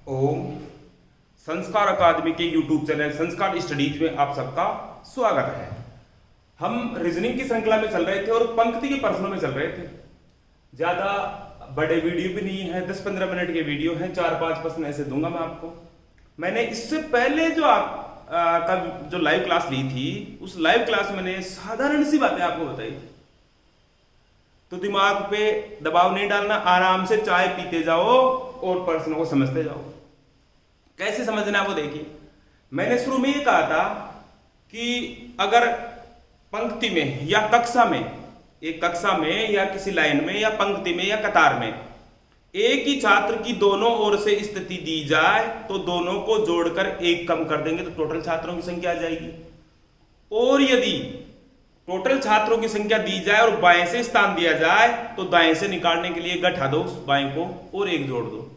ओम संस्कार अकादमी के YouTube channel संस्कार स्टडीज में आप सबका स्वागत है। हम रीजनिंग की श्रृंखला में चल रहे थे और पंक्ति के प्रश्नों में चल रहे थे। ज्यादा बड़े वीडियो भी नहीं है, 10-15 मिनट के वीडियो हैं। 4-5 प्रश्न ऐसे दूंगा मैं आपको। मैंने इससे पहले जो का जो लाइव क्लास ली थी, उस लाइव क्लास में मैंने साधारण सी बातें आपको बताई थी। तो दिमाग पे दबाव नहीं डालना, आराम से चाय पीते जाओ और प्रश्नों को समझते जाओ। कैसे समझना है वो देखिए। मैंने शुरू में ये कहा था कि अगर पंक्ति में या कक्षा में, एक कक्षा में या किसी लाइन में या पंक्ति में या कतार में एक ही छात्र की दोनों ओर से स्थिति दी जाए तो दोनों को जोड़कर एक कम कर देंगे तो टोटल छात्रों की संख्या आ जाएगी। और यदि टोटल छात्रों की संख्या दी जाए और बाएं से स्थान दिया जाए तो दाएं से निकालने के लिए घटा दो उस बाएं को और एक जोड़ दो।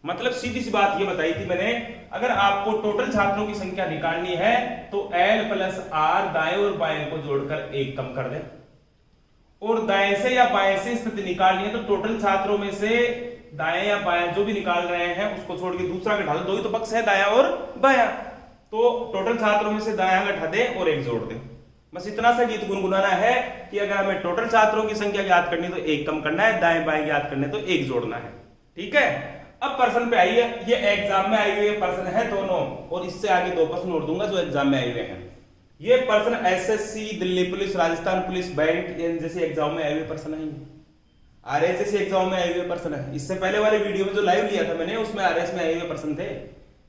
मतलब सीधी सी बात ये बताई थी मैंने, अगर आपको टोटल छात्रों की संख्या निकालनी है तो L + R दाएं और बाएं को जोड़कर एक कम कर दे, और दाएं से या बाएं से स्थिति निकालनी है तो टोटल छात्रों में से दाएं या बाएं जो भी निकाल रहे हैं उसको छोड़ के दूसरा घटा दो। दो ही तो पक्ष है, दाया और बाया, तो टोटल छात्रों में से दाया घटा दे और एक जोड़ दे। बस इतना सा गीत गुनगुनाना है कि अगर हमें टोटल छात्रों की संख्या ज्ञात करनी तो एक कम करना है, दाएं बाएं ज्ञात करने तो एक जोड़ना है। ठीक है। अब प्रश्न पे आइए। ये एग्जाम में आए हुए प्रश्न है दोनों, और इससे आगे 2 प्रश्न और दूंगा जो एग्जाम में आए हुए हैं। ये प्रश्न SSC, Delhi police, Rajasthan police, bank जैसे एग्जाम में आए हुए प्रश्न है। आरएस जैसे एग्जाम में आए हुए प्रश्न है। इससे पहले वाले वीडियो में जो लाइव लिया था मैंने उसमें आरएस में आए हुए प्रश्न थे,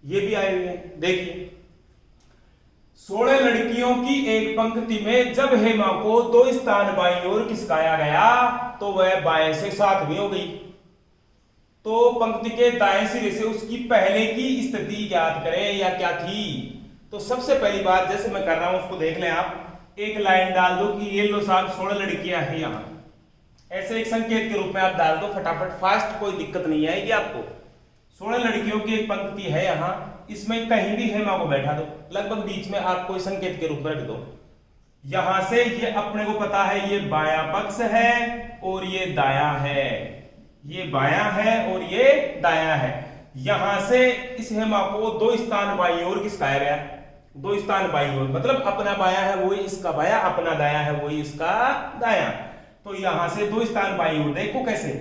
ये भी आए हुए हैं। देखिए, 16 लड़कियों की एक पंक्ति में जब हेमा को 2 स्थान बाईं ओर खिसकाया गया तो वह बाएं से 7वीं हो गई। तो पंक्ति के दाएं सिरे से उसकी पहले की स्थिति ज्ञात करें या क्या थी। तो सबसे पहली बात जैसे मैं कर रहा हूं उसको देख लें आप। एक लाइन डाल दो कि ये लो साहब 16 लड़कियां हैं यहां, ऐसे एक संकेत के रूप में आप डाल दो फटाफट, फास्ट, कोई दिक्कत नहीं आएगी आपको। 16 लड़कियों की एक पंक्ति है यहां, इसमें कहीं भी हेमा को बैठा दो, लगभग बीच में आप कोई संकेत के रूप में रख दो। यहां से ये अपने को पता है ये बायां पक्ष है और ये दायां है, ये बायां है और ये दायां है। यहां से इस हेमा को 2 स्थान बाईं ओर खिसकाया गया। 2 स्थान बाईं ओर मतलब अपना बायां है वही इसका बायां, अपना दायां है वही इसका दायां। तो यहां से 2 स्थान बाईं ओर, देखो कैसे,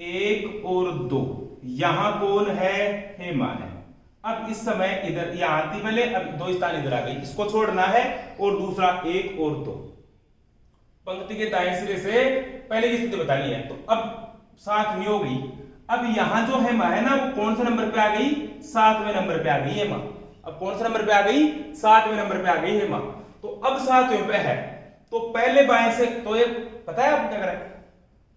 1 और 2। यहां कौन है? हेमा है। अब इस समय इधर यहां थी पहले, अब 2 स्थान इधर आ गई, इसको छोड़ना है, और दूसरा 1 और 2 पंक्ति के दाएं सिरे से पहले की स्थिति बतानी है। तो अब 7वीं हो गई। अब यहां जो हेमा है ना वो कौन से नंबर पे आ गई? 7वें नंबर पे आ गई हेमा। अब कौन से नंबर पे आ गई? 7वें नंबर पे आ गई हेमा। तो अब 7वें पे है तो पहले बाएं से, तो ये पता है आप क्या करें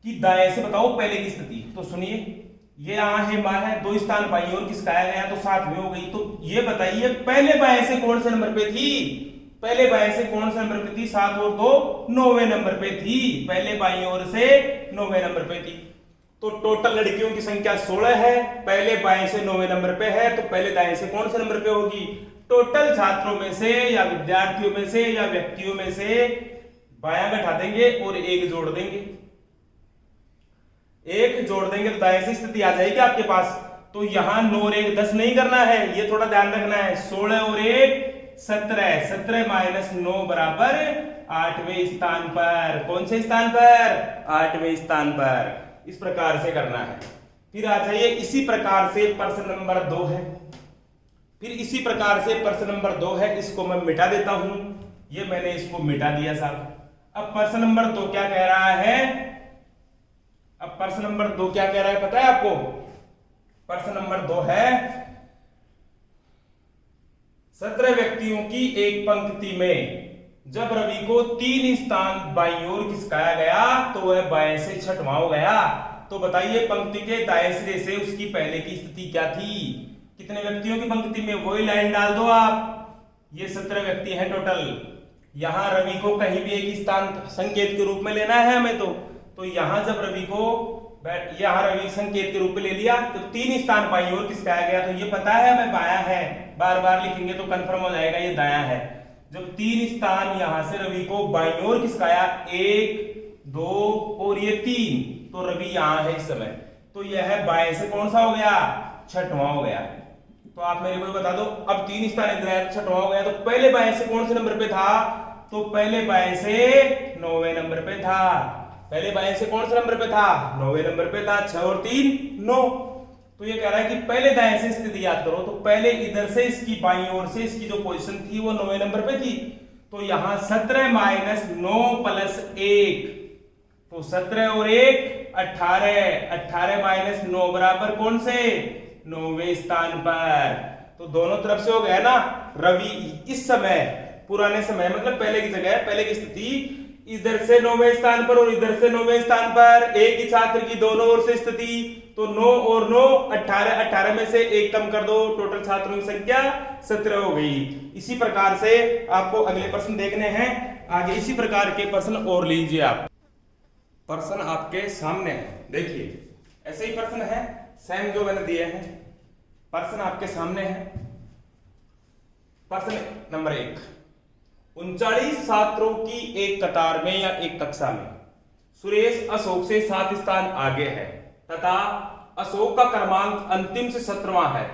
कि दाएं से बताओ पहले की स्थिति। तो सुनिए, ये यहां हेमा है, 2 स्थान बाईं ओर खिसकाया गया तो 7वीं हो गई। तो ये बताइए पहले बाएं से कौन से नंबर पे थी? पहले बाएं से कौन से नंबर पे थी? 7 और 2 9वें नंबर पे थी। पहले बाईं ओर से 9वें नंबर पे थी। तो टोटल लड़कियों की संख्या 16 है, पहले बाएं से 9वें नंबर पे है, तो पहले दाएं से कौन से नंबर पे होगी? टोटल छात्रों में से या विद्यार्थियों में से या व्यक्तियों में से बायां घटा देंगे और एक जोड़ देंगे। एक जोड़ देंगे तो दाएं से स्थिति आ जाएगी आपके पास। तो यहां 9 और 1 10 नहीं करना है, ये थोड़ा ध्यान रखना है। 16 और 1 17, 17 - 9 बराबर 8वें स्थान पर। कौन से स्थान पर? 8वें स्थान पर। इस प्रकार से करना है। फिर आ जाइए, इसी प्रकार से प्रश्न नंबर 2 है। फिर इसी प्रकार से प्रश्न नंबर 2 है, इसको मैं मिटा देता हूं। ये मैंने इसको मिटा दिया साहब। अब प्रश्न नंबर 2 क्या कह रहा है? अब प्रश्न नंबर 2 क्या कह रहा है पता है आपको? प्रश्न नंबर 2 है 17 व्यक्तियों की एक पंक्ति में जब रवि को 3 स्थान बाईं ओर खिसकाया गया तो वह बाएं से 6वां हो गया। तो बताइए पंक्ति के दाएं सिरे से उसकी पहले की स्थिति क्या थी? कितने व्यक्तियों की पंक्ति में? वही लाइन डाल दो आप। ये 17 व्यक्ति हैं टोटल। यहां रवि को कहीं भी एक स्थान संकेत के रूप में लेना है हमें। तो यहां जब रवि को यहां रवि संकेत के रूप में ले लिया तो 3 स्थान बाईं ओर खिसकाया गया, तो ये पता है हमें बायां है। बार बार लिखेंगे तो कंफर्म हो जाएगा ये दायां है। जब 3 स्थान यहां से रवि को बाईं ओर खिसकाया, 1 2 और ये 3, तो रवि यहां है इस समय। तो यह बाएं से कौन सा हो गया? 6वां हो गया। तो आप मेरे को बता दो। अब 3 स्थान इधर है, छठवां हो गया, तो पहले बाएं से कौन से नंबर पे था? तो पहले बाएं से 9वें नंबर पे था। पहले बाएं से कौन से नंबर पे था? 9वें नंबर पे था। 6 और 3 9। तो ये कह रहा है कि पहले दाएं से स्थिति याद करो, तो पहले इधर से इसकी बाईं ओर से इसकी जो पोजीशन थी वो 9वें नंबर पे थी। तो यहां 17 माइनस 9 प्लस 1, तो 17 और 1 18, 18 माइनस 9 बराबर कौन से? 9वें स्थान पर। तो दोनों तरफ से हो गया ना। रवि इस समय, पुराने समय मतलब पहले की जगह, पहले की स्थिति, इधर से 9वें स्थान पर और इधर से 9वें स्थान पर, एक ही छात्र की दोनों ओर से स्थिति। तो 9 और 9 18, 18 में से 1 कम कर दो, टोटल छात्रों की संख्या 17 हो गई। इसी प्रकार से आपको अगले प्रश्न देखने हैं। आगे इसी प्रकार के प्रश्न और लीजिए आप। प्रश्न आपके सामने है, देखिए ऐसे ही प्रश्न है सेम जो मैंने दिए हैं। प्रश्न आपके सामने है। प्रश्न नंबर 1, 39 छात्रों की एक कतार में या एक कक्षा में सुरेश अशोक से 7 स्थान आगे है तथा अशोक का क्रमांक अंतिम से 17वां है।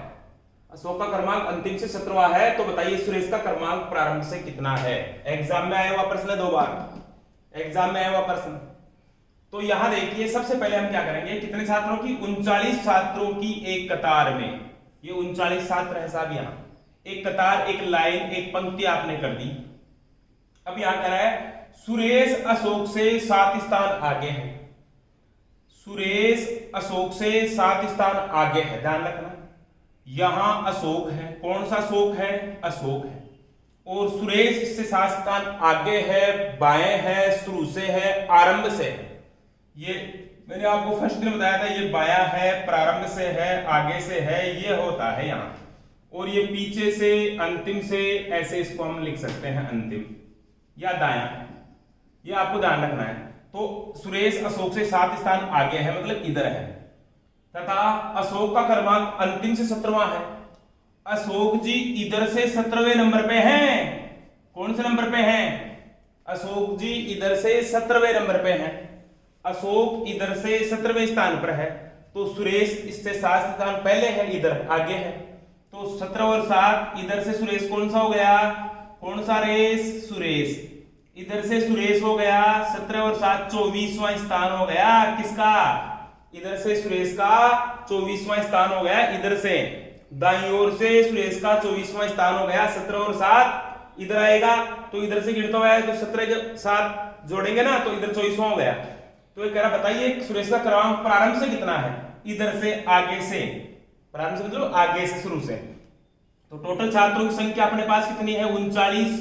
अशोक का क्रमांक अंतिम से 17वां है, तो बताइए सुरेश का क्रमांक प्रारंभ से कितना है? एग्जाम में आया हुआ प्रश्न है, 2 बार एग्जाम में आया हुआ प्रश्न। तो यहां देखिए सबसे पहले हम क्या करेंगे, कितने छात्रों की? 39 छात्रों की एक कतार में। ये 39 छात्र है साहब, यहां एक कतार, एक लाइन, एक पंक्ति आपने कर दी। अब यहां कह रहा है सुरेश अशोक से 7 स्थान आगे है। सुरेश अशोक से 7 स्थान आगे है, ध्यान रखना। यहां अशोक है, कौन सा अशोक है? अशोक है। और सुरेश इससे 7 स्थान आगे है, बाएं है, शुरू से है, आरंभ से है। ये मैंने आपको फर्स्ट दिन बताया था, ये बायां है, प्रारंभ से है, आगे से है, ये होता है यहां। और ये पीछे से, अंतिम से, ऐसे इसको हम लिख सकते हैं अंतिम या दायां, ये आपको ध्यान रखना है। तो सुरेश अशोक से 7 स्थान आगे है, मतलब इधर है, तथा अशोक का क्रमांक अंतिम से 17वां है। अशोक जी इधर से 17वें नंबर पे हैं। कौन से नंबर पे हैं? अशोक जी इधर से 17वें नंबर पे हैं। अशोक इधर से 17वें स्थान पर है, तो सुरेश इससे 7 स्थान पहले है, इधर आगे है। तो 17 और 7, इधर से सुरेश कौन सा हो गया? कौन सा रेस? सुरेश। इधर से सुरेश हो गया 17 और 7 24वां स्थान हो गया किसका? इधर से सुरेश का 24वां स्थान हो गया। इधर से दाईं ओर से सुरेश का 24वां स्थान हो गया। 17 और 7 इधर आएगा, तो इधर से गिनता हुआ है, तो 17 के 7 जोड़ेंगे ना, तो इधर 24वां हो गया। तो ये कह रहा बताइए सुरेश का क्रमांक प्रारंभ से कितना है? इधर से, आगे से, प्रारंभ से मतलब आगे से, शुरू से। तो टोटल छात्रों की संख्या अपने पास कितनी है? 39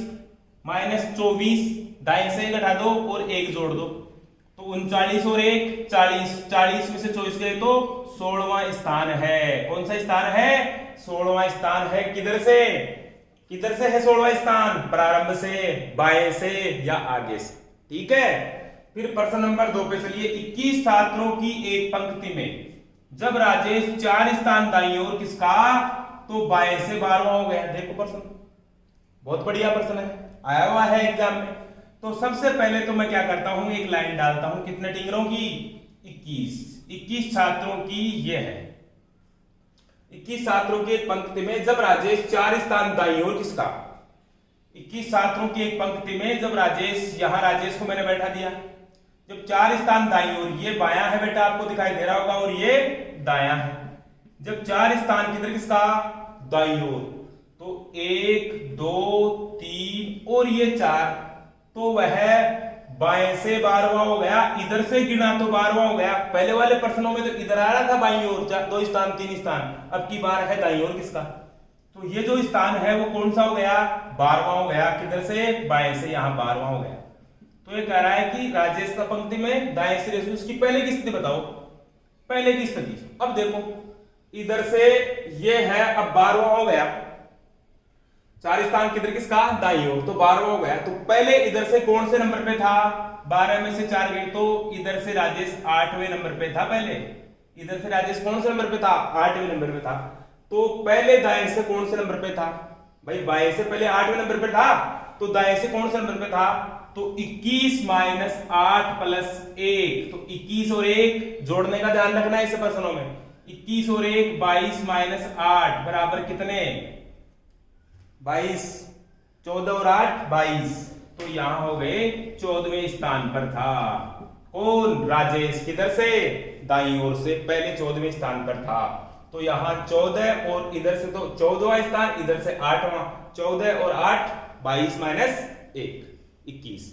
माइनस 24, दाएं से घटा दो और 1 जोड़ दो, तो 39 और 1 40, 40 में से 24 गए तो 16वां स्थान है। कौन सा स्थान है? 16वां स्थान है। किधर से? किधर से है 16वां स्थान? प्रारंभ से, बाएं से या आगे से। ठीक है। फिर प्रश्न नंबर 2 पे चलिए। 21 छात्रों की एक पंक्ति में जब राजेश 4 स्थान दाईं ओर किसका? तो बाएं से 12वां हो गया। देखो प्रश्न बहुत बढ़िया प्रश्न है, आया हुआ है एग्जाम में। तो सबसे पहले तो मैं क्या करता हूं, एक लाइन डालता हूं। कितने टिंगरों की? 21 छात्रों की ये है। 21 छात्रों की एक पंक्ति में जब राजेश 4 स्थान दाईं ओर किसका? 21 छात्रों की एक पंक्ति में जब राजेश, यहां राजेश को मैंने बैठा दिया, जब 4 स्थान दाईं ओर, ये बायां है बेटा, आपको दिखाई दे रहा होगा, और ये दायां है। जब 4 स्थान किधर किसका? दाईं ओर, तो 1 2 3 और ये 4, तो वह बाएं से 12वां हो गया। इधर से गिना तो 12वां हो गया। पहले वाले प्रश्नों में तो इधर आ रहा था बाईं ओर 2 स्थान 3 स्थान, अब की बार है दाईं ओर किसका? तो ये जो स्थान है वो कौन सा हो गया? 12वां हो गया। किधर से? बाएं से, यहां 12वां हो गया। तो ये कह रहा है कि राजेश का पंक्ति में दाएं से रेस, उसकी पहले की स्थिति बताओ, पहले की स्थिति। अब देखो इधर से ये है, अब 12वां हो गया। 4 स्थान किधर किसका? दाईं ओर, तो 12वां हो गया। तो पहले इधर से कौन से नंबर पे था? 12 में से 4 गए, तो इधर से राजेश 8वें नंबर पे था। पहले इधर से राजेश कौन से नंबर पे था? 8वें नंबर पे था। तो पहले दाएं से कौन से नंबर पे था? भाई बाएं से पहले 8वें नंबर पे था, तो दाएं से कौन से नंबर पे था? तो 21 माइनस 8 प्लस 1, तो 21 और 1 जोड़ने का ध्यान रखना है इस प्रश्नों में। 21 और 1 22 माइनस 8 बराबर कितने? 22। 14 और 8 22। तो यहां हो गए 14वें स्थान पर था कौन? राजेश। किधर से? दाईं ओर से, पहले 14वें स्थान पर था। तो यहां 14 और इधर से तो 14वां स्थान, इधर से 8वां। 14 और 8 22 माइनस 1 21।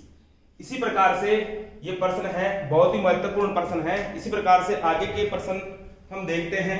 इसी प्रकार से ये प्रश्न है, बहुत ही महत्वपूर्ण प्रश्न है। इसी प्रकार से आगे के प्रश्न हम देखते हैं।